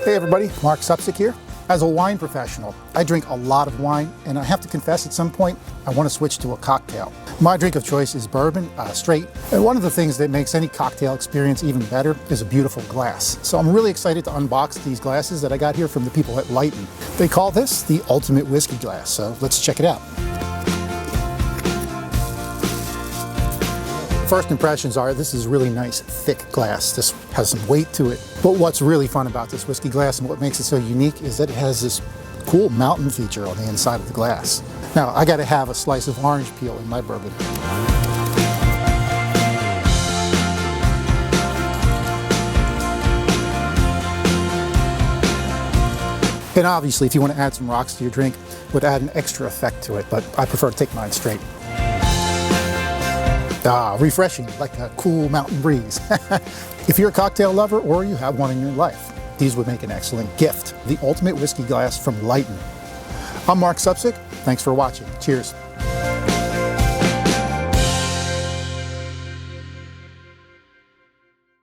Hey everybody, Marc Supsic here. As a wine professional, I drink a lot of wine, and I have to confess at some point, I want to switch to a cocktail. My drink of choice is bourbon, straight, and one of the things that makes any cocktail experience even better is a beautiful glass. So I'm really excited to unbox these glasses that I got here from the people at Liiton. They call this the ultimate whiskey glass, so let's check it out. First impressions are this is really nice, thick glass. This has some weight to it. But what's really fun about this whiskey glass and what makes it so unique is that it has this cool mountain feature on the inside of the glass. Now, I gotta have a slice of orange peel in my bourbon. And obviously, if you want to add some rocks to your drink, it would add an extra effect to it, but I prefer to take mine straight. Refreshing, like a cool mountain breeze. If you're a cocktail lover or you have one in your life, these would make an excellent gift. The ultimate whiskey glass from Liiton. I'm Marc Supsic. Thanks for watching. Cheers.